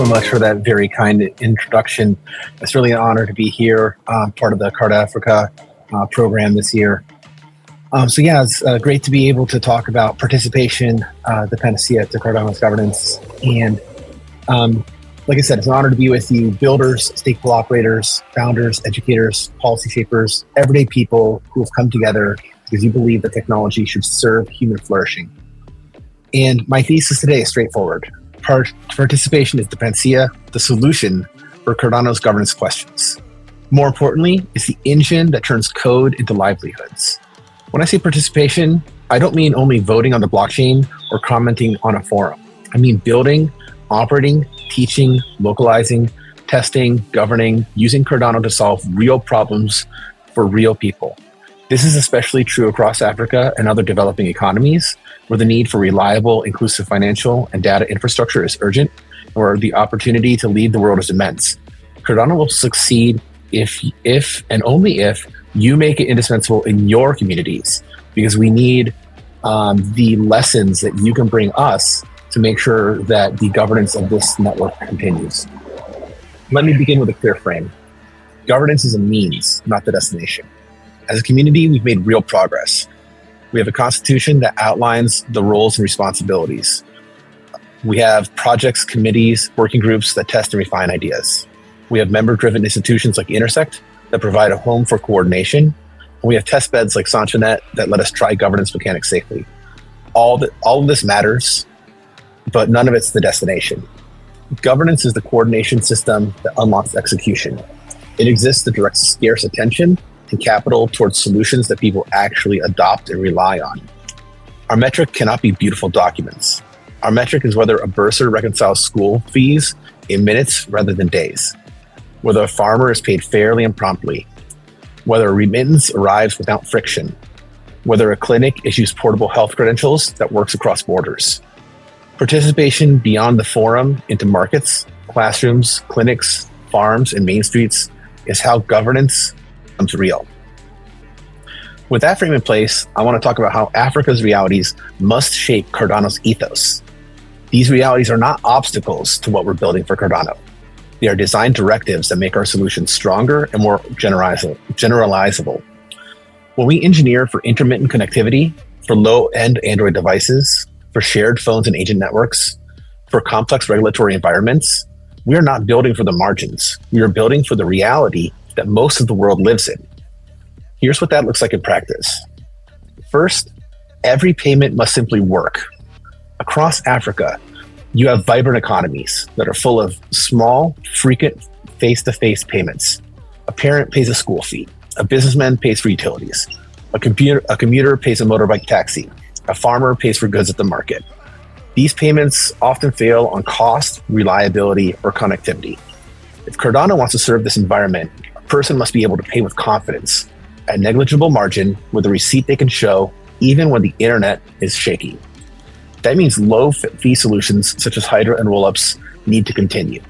so much for that very kind introduction. It's really an honor to be here, part of the CardAfrica program this year. It's great to be able to talk about participation, the Panacea to Cardano's governance. And like I said, it's an honor to be with you, builders, stakeholder operators, founders, educators, policy shapers, everyday people who have come together because you believe that technology should serve human flourishing. And my thesis today is straightforward. Participation is the Panacea, the solution for Cardano's governance questions. More importantly, it's the engine that turns code into livelihoods. When I say participation, I don't mean only voting on the blockchain or commenting on a forum. I mean building, operating, teaching, localizing, testing, governing, using Cardano to solve real problems for real people. This is especially true across Africa and other developing economies, where the need for reliable, inclusive financial and data infrastructure is urgent, and where the opportunity to lead the world is immense. Cardano will succeed if and only if you make it indispensable in your communities, because we need the lessons that you can bring us to make sure that the governance of this network continues. Let me begin with a clear frame. Governance is a means, not the destination. As a community, we've made real progress. We have a constitution that outlines the roles and responsibilities. We have projects, committees, working groups that test and refine ideas. We have member-driven institutions like Intersect that provide a home for coordination. And we have test beds like SanchoNet that let us try governance mechanics safely. All of this matters, but none of it's the destination. Governance is the coordination system that unlocks execution. It exists to direct scarce attention and capital towards solutions that people actually adopt and rely on. Our metric cannot be beautiful documents. Our metric is whether a bursar reconciles school fees in minutes rather than days, whether a farmer is paid fairly and promptly, whether a remittance arrives without friction, whether a clinic issues portable health credentials that works across borders. Participation beyond the forum into markets, classrooms, clinics, farms, and main streets is how governance becomes real. With that frame in place, I want to talk about how Africa's realities must shape Cardano's ethos. These realities are not obstacles to what we're building for Cardano. They are design directives that make our solutions stronger and more generalizable. When we engineer for intermittent connectivity, for low-end Android devices, for shared phones and agent networks, for complex regulatory environments, we are not building for the margins. We are building for the reality that most of the world lives in. Here's what that looks like in practice. First, every payment must simply work. Across Africa, you have vibrant economies that are full of small, frequent, face-to-face payments. A parent pays a school fee. A businessman pays for utilities. A commuter pays a motorbike taxi. A farmer pays for goods at the market. These payments often fail on cost, reliability, or connectivity. If Cardano wants to serve this environment, a person must be able to pay with confidence, at negligible margin, with a receipt they can show, even when the internet is shaky. That means low-fee solutions such as Hydra and rollups need to continue.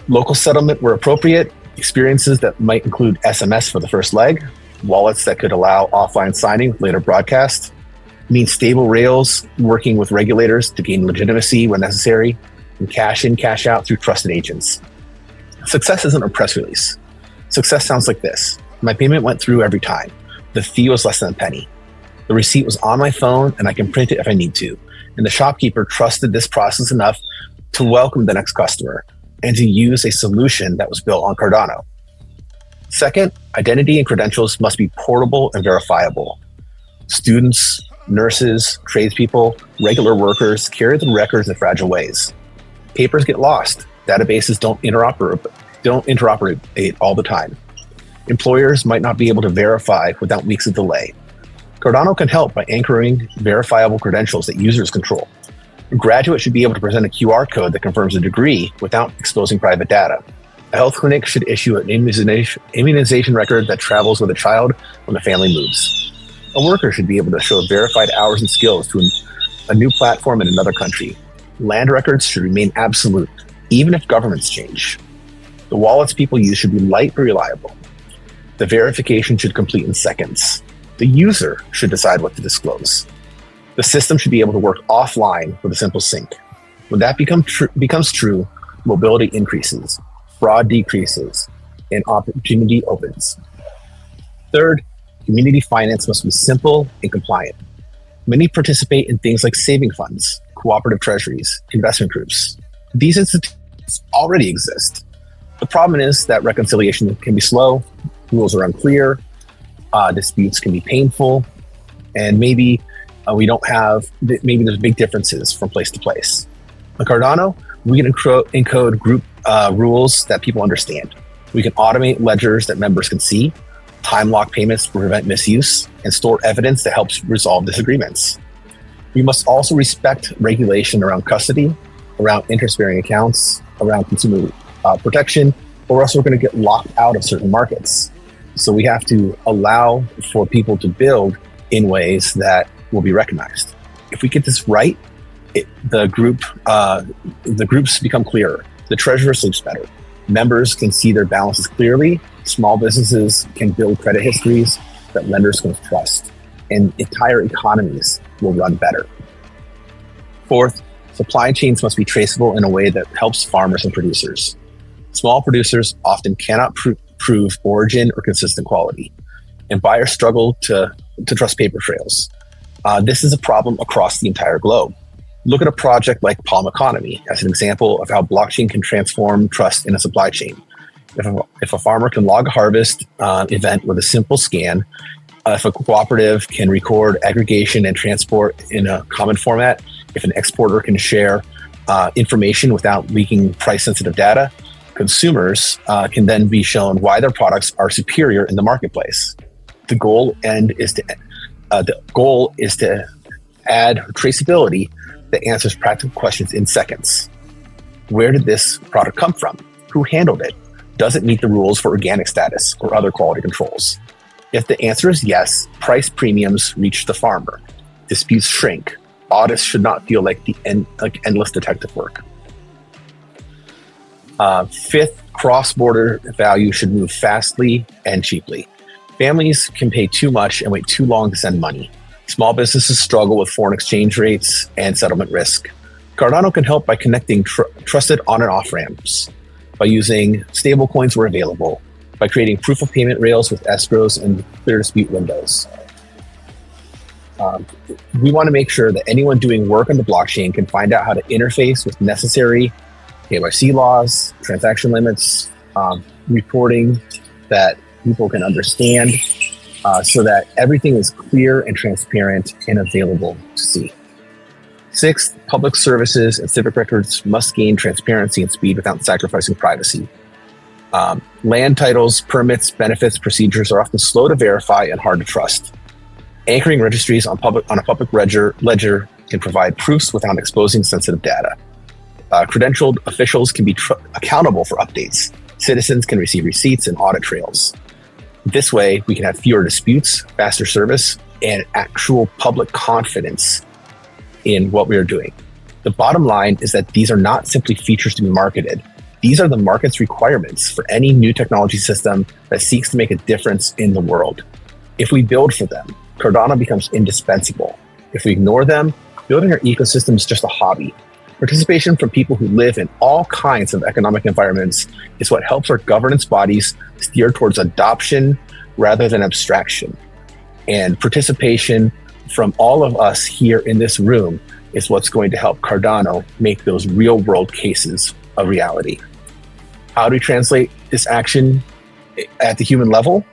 Local settlement where appropriate, experiences that might include SMS for the first leg, wallets that could allow offline signing with later broadcast, means stable rails working with regulators to gain legitimacy when necessary, and cash in, cash out through trusted agents. Success isn't a press release. Success sounds like this. My payment went through every time. The fee was less than a penny. The receipt was on my phone and I can print it if I need to. And the shopkeeper trusted this process enough to welcome the next customer and to use a solution that was built on Cardano. Second, identity and credentials must be portable and verifiable. Students, nurses, tradespeople, regular workers carry the records in fragile ways. Papers get lost. Databases don't interoperate all the time. Employers might not be able to verify without weeks of delay. Cardano can help by anchoring verifiable credentials that users control. A graduate should be able to present a QR code that confirms a degree without exposing private data. A health clinic should issue an immunization record that travels with a child when the family moves. A worker should be able to show verified hours and skills to a new platform in another country. Land records should remain absolute, even if governments change. The wallets people use should be light but reliable. The verification should complete in seconds. The user should decide what to disclose. The system should be able to work offline with a simple sync. When that becomes true, mobility increases, fraud decreases, and opportunity opens. Third, community finance must be simple and compliant. Many participate in things like saving funds, cooperative treasuries, investment groups. These institutions already exist. The problem is that reconciliation can be slow, rules are unclear, disputes can be painful, and maybe there's big differences from place to place. On Cardano, we can encode group rules that people understand. We can automate ledgers that members can see, time lock payments to prevent misuse, and store evidence that helps resolve disagreements. We must also respect regulation around custody, around interest-bearing accounts, around consumer protection, or else we're going to get locked out of certain markets. So we have to allow for people to build in ways that will be recognized. If we get this right, the groups become clearer. The treasurer sleeps better. Members can see their balances clearly. Small businesses can build credit histories that lenders can trust, and entire economies will run better. Fourth, supply chains must be traceable in a way that helps farmers and producers. Small producers often cannot prove origin or consistent quality, and buyers struggle to trust paper trails. This is a problem across the entire globe. Look at a project like Palm Economy as an example of how blockchain can transform trust in a supply chain. If a farmer can log a harvest event with a simple scan, if a cooperative can record aggregation and transport in a common format, if an exporter can share information without leaking price-sensitive data, consumers can then be shown why their products are superior in the marketplace. The goal is to add traceability that answers practical questions in seconds. Where did this product come from? Who handled it? Does it meet the rules for organic status or other quality controls? If the answer is yes, price premiums reach the farmer. Disputes shrink. Audits should not feel like endless detective work. Fifth, cross-border value should move fastly and cheaply. Families can pay too much and wait too long to send money. Small businesses struggle with foreign exchange rates and settlement risk. Cardano can help by connecting trusted on and off ramps, by using stablecoins where available, by creating proof of payment rails with escrows and clear dispute windows. We want to make sure that anyone doing work on the blockchain can find out how to interface with necessary KYC laws, transaction limits, reporting that people can understand, so that everything is clear and transparent and available to see. Sixth, public services and civic records must gain transparency and speed without sacrificing privacy. Land titles, permits, benefits, procedures are often slow to verify and hard to trust. Anchoring registries on a public ledger can provide proofs without exposing sensitive data. Credentialed officials can be accountable for updates. Citizens can receive receipts and audit trails. This way, we can have fewer disputes, faster service, and actual public confidence in what we are doing. The bottom line is that these are not simply features to be marketed. These are the market's requirements for any new technology system that seeks to make a difference in the world. If we build for them, Cardano becomes indispensable. If we ignore them, building our ecosystem is just a hobby. Participation from people who live in all kinds of economic environments is what helps our governance bodies steer towards adoption rather than abstraction. And participation from all of us here in this room is what's going to help Cardano make those real world cases a reality. How do we translate this action at the human level?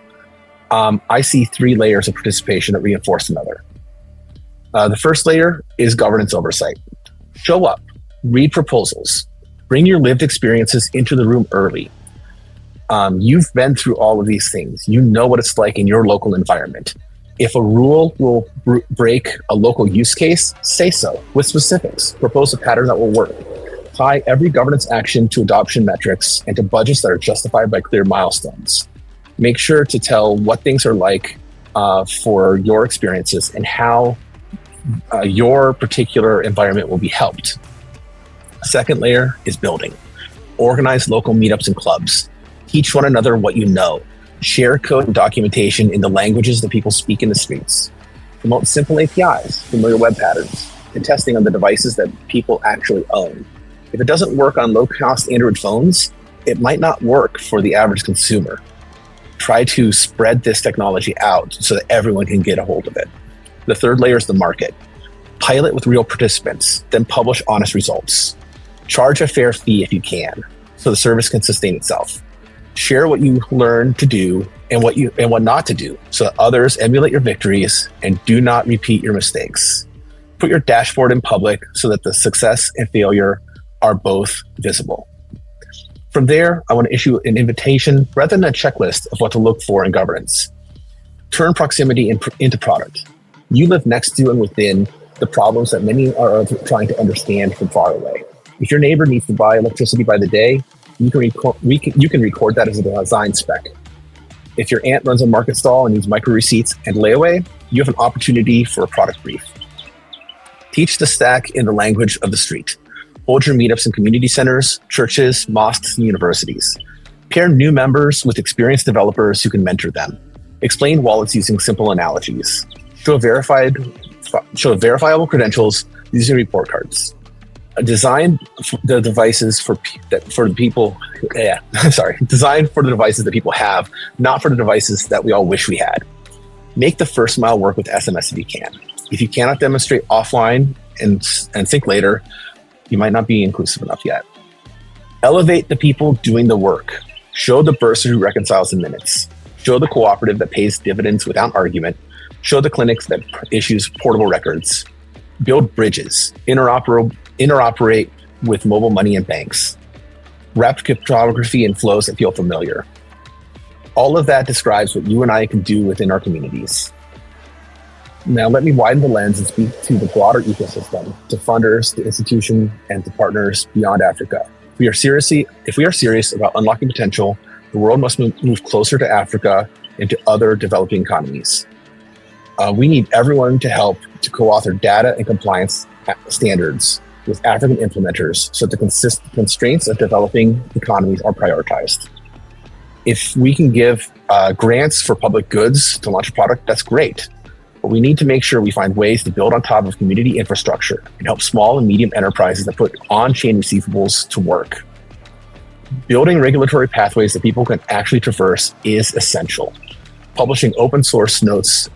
I see three layers of participation that reinforce another. The first layer is governance oversight. Show up, read proposals, bring your lived experiences into the room early. You've been through all of these things. You know what it's like in your local environment. If a rule will break a local use case, say so with specifics. Propose a pattern that will work. Tie every governance action to adoption metrics and to budgets that are justified by clear milestones. Make sure to tell what things are like for your experiences and how your particular environment will be helped. Second layer is building. Organize local meetups and clubs. Teach one another what you know. Share code and documentation in the languages that people speak in the streets. Promote simple APIs, familiar web patterns, and testing on the devices that people actually own. If it doesn't work on low-cost Android phones, it might not work for the average consumer. Try to spread this technology out so that everyone can get a hold of it. The third layer is the market. Pilot with real participants, then publish honest results. Charge a fair fee if you can, so the service can sustain itself. Share what you learn to do and what not to do, so that others emulate your victories and do not repeat your mistakes. Put your dashboard in public so that the success and failure are both visible. From there, I want to issue an invitation rather than a checklist of what to look for in governance. Turn proximity into product. You live next to and within the problems that many are trying to understand from far away. If your neighbor needs to buy electricity by the day, you can record that as a design spec. If your aunt runs a market stall and needs micro receipts and layaway, you have an opportunity for a product brief. Teach the stack in the language of the street. Hold your meetups in community centers, churches, mosques, and universities. Pair new members with experienced developers who can mentor them. Explain wallets using simple analogies. Show verifiable credentials using report cards. Design the devices Design for the devices that people have, not for the devices that we all wish we had. Make the first mile work with SMS if you can. If you cannot demonstrate offline and think later, you might not be inclusive enough yet. Elevate the people doing the work. Show the bursar who reconciles in minutes. Show the cooperative that pays dividends without argument. Show the clinics that issues portable records. Build bridges. Interoperate with mobile money and banks. Wrap cryptography in flows that feel familiar. All of that describes what you and I can do within our communities. Now, let me widen the lens and speak to the broader ecosystem, to funders, to institutions, and to partners beyond Africa. If we are serious about unlocking potential, the world must move closer to Africa and to other developing economies. We need everyone to help to co-author data and compliance standards with African implementers so the constraints of developing economies are prioritized. If we can give grants for public goods to launch a product, that's great. But we need to make sure we find ways to build on top of community infrastructure and help small and medium enterprises that put on-chain receivables to work. Building regulatory pathways that people can actually traverse is essential. Publishing open source notes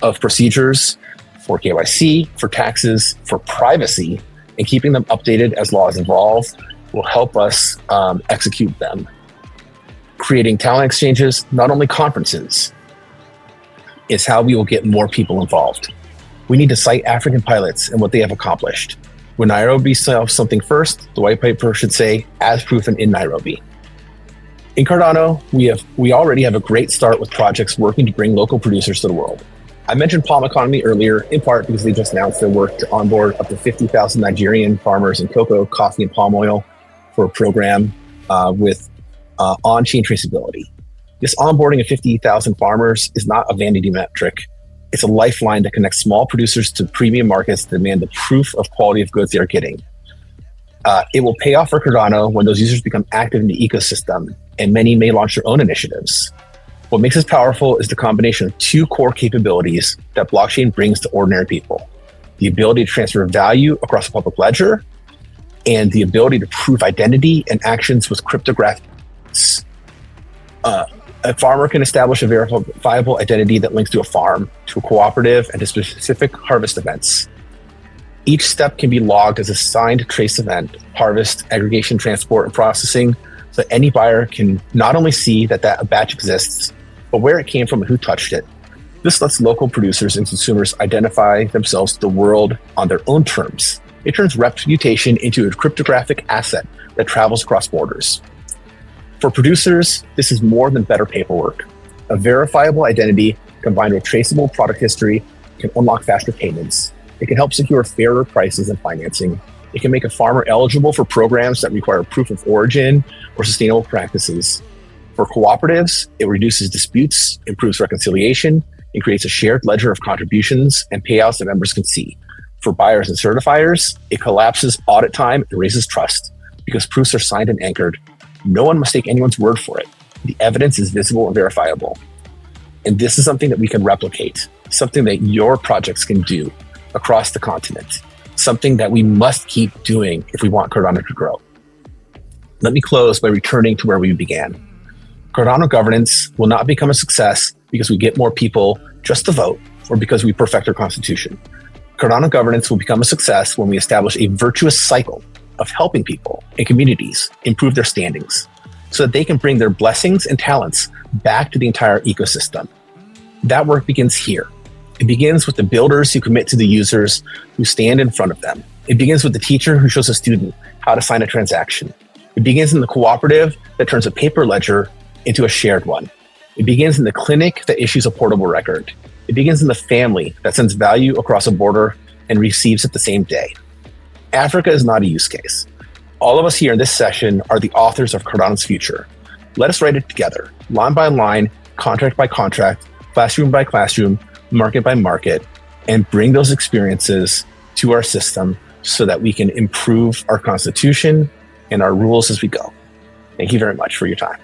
of procedures for KYC, for taxes, for privacy, and keeping them updated as laws evolve will help us execute them. Creating talent exchanges, not only conferences, is how we will get more people involved. We need to cite African pilots and what they have accomplished. When Nairobi solves something first, the white paper should say, as proven in Nairobi. In Cardano, we already have a great start with projects working to bring local producers to the world. I mentioned Palm Economy earlier, in part because they just announced their work to onboard up to 50,000 Nigerian farmers in cocoa, coffee, and palm oil for a program with on-chain traceability. This onboarding of 50,000 farmers is not a vanity metric. It's a lifeline that connects small producers to premium markets that demand the proof of quality of goods they are getting. It will pay off for Cardano when those users become active in the ecosystem, and many may launch their own initiatives. What makes this powerful is the combination of two core capabilities that blockchain brings to ordinary people: the ability to transfer value across a public ledger and the ability to prove identity and actions with cryptographic. A farmer can establish a verifiable identity that links to a farm, to a cooperative, and to specific harvest events. Each step can be logged as a signed trace event: harvest, aggregation, transport, and processing, so that any buyer can not only see that a batch exists, but where it came from and who touched it. This lets local producers and consumers identify themselves to the world on their own terms. It turns reputation into a cryptographic asset that travels across borders. For producers, this is more than better paperwork. A verifiable identity combined with traceable product history can unlock faster payments. It can help secure fairer prices and financing. It can make a farmer eligible for programs that require proof of origin or sustainable practices. For cooperatives, it reduces disputes, improves reconciliation, and creates a shared ledger of contributions and payouts that members can see. For buyers and certifiers, it collapses audit time and raises trust because proofs are signed and anchored. No one must take anyone's word for it. The evidence is visible and verifiable. And this is something that we can replicate, something that your projects can do across the continent. something that we must keep doing if we want Cardano to grow. Let me close by returning to where we began. Cardano governance will not become a success because we get more people just to vote or because we perfect our constitution. Cardano governance will become a success when we establish a virtuous cycle of helping people and communities improve their standings so that they can bring their blessings and talents back to the entire ecosystem. That work begins here. It begins with the builders who commit to the users who stand in front of them. It begins with the teacher who shows a student how to sign a transaction. It begins in the cooperative that turns a paper ledger into a shared one. It begins in the clinic that issues a portable record. It begins in the family that sends value across a border and receives it the same day. Africa is not a use case. All of us here in this session are the authors of Cardano's future. Let us write it together, line by line, contract by contract, classroom by classroom, market by market, and bring those experiences to our system so that we can improve our constitution and our rules as we go. Thank you very much for your time.